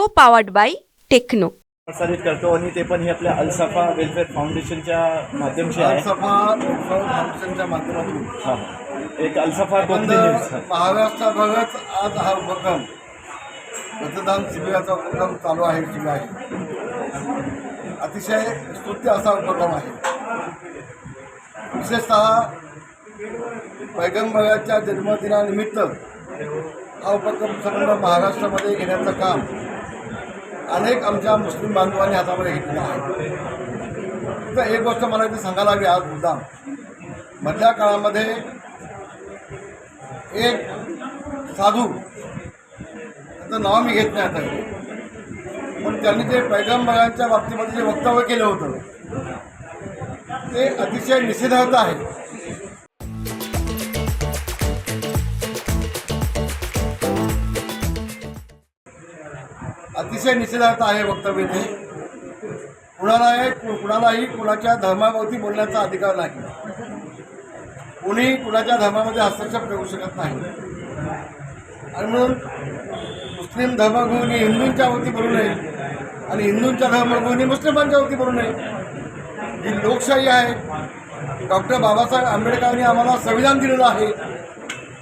को powered by techno प्रसारित करतो आणि ते पण हे आपल्या अल्सफा वेलफेअर फाउंडेशनच्या माध्यमाशी आहे. अल्सफा वेलफेअर फाउंडेशनच्या माध्यमातून हां एक अल्सफा कोकणी न्यूज. महाराष्ट्राभरात आज हा उपक्रम मतदान शिबिराचा उपक्रम चालू आहे. अतिशय स्तुत्य असा उपक्रम आहे. विशेषतः पैगंबराच्या जन्मदिनानिमित्त हा उपक्रम संपूर्ण महाराष्ट्रामध्ये घेण्याचं काम अनेक आमच्या मुस्लिम बांधवांनी हातामध्ये घेतलेलं आहे. तर एक गोष्ट मला इथे सांगायला हवी आज मुद्दा, मधल्या काळामध्ये एक साधू, त्याचं नाव मी घेत नाही आता, पण त्यांनी जे पैगंबरांच्या बाबतीमध्ये जे वक्तव्य केलं होतं ते अतिशय निषेधार्ह आहे. अतिशय निषेधार्थ आहे वक्तव्य ते. कुणालाही कुणाच्या धर्माभोवती बोलण्याचा अधिकार नाही. कुणी कुणाच्या धर्मामध्ये हस्तक्षेप करू शकत नाही. आणि म्हणून मुस्लिम धर्मगुरूंनी हिंदूंच्या वरती बोलू नये आणि हिंदूंच्या धर्मगुरूंनी मुस्लिमांच्या वरती बोलू नये. ही लोकशाही आहे. डॉक्टर बाबासाहेब आंबेडकरांनी आम्हाला संविधान दिलेलं आहे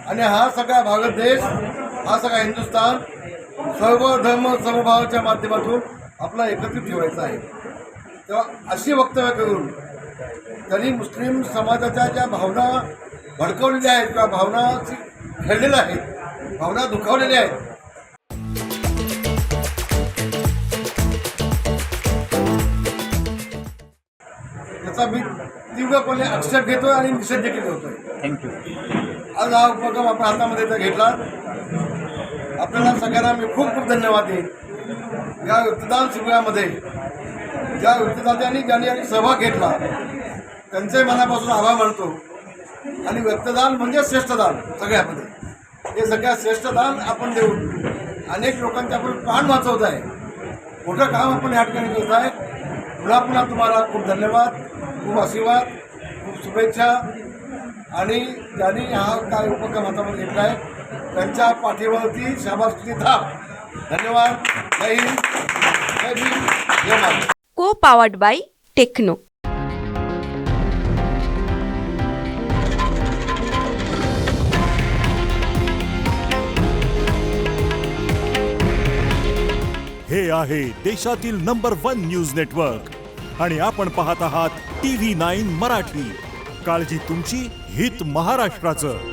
आणि हा सगळा भारत देश, हा सगळा हिंदुस्थान सर्व धर्म समभावाच्या माध्यमातून आपला एकत्रित ठेवायचा आहे. तेव्हा अशी वक्तव्य करून त्यांनी मुस्लिम समाजाच्या ज्या भावना भडकवलेल्या आहेत किंवा भावना खेळलेल्या आहेत, भावना दुखावलेल्या आहेत, त्याचा मी तीव्रपणे आक्षेप घेतोय आणि निषेध देखील करतोय. थँक्यू. आज हा उपक्रम आपण हातामध्ये तर घेतला. आपल्याला सगळ्यांना मी खूप खूप धन्यवाद देईन. या रक्तदान शिबिरामध्ये ज्या रक्तदात्यांनी ज्यांनी सहभाग घेतला त्यांचे मनापासून आभार मानतो. आणि रक्तदान म्हणजे श्रेष्ठदान. सगळ्यामध्ये हे सगळ्यात श्रेष्ठदान आपण देऊन अनेक लोकांचे आपण प्राण वाचवत आहे. मोठं काम आपण या ठिकाणी करत आहे. पुन्हा पुन्हा तुम्हाला खूप धन्यवाद, खूप आशीर्वाद, खूप शुभेच्छा. आणि ज्यांनी हा काय उपक्रम हातामध्ये घेतला आहे त्यांच्या पाठीवरती शाबासकीची थाप. धन्यवाद. जय हिंद, जय भीम, जय महाराष्ट्र. को पॉवर्ड बाय टेक्नो. हे आहे देशातील नंबर 1 न्यूज नेटवर्क आणि आपण पाहत आहात TV9 मराठी. काळजी तुमची, हित महाराष्ट्राचं.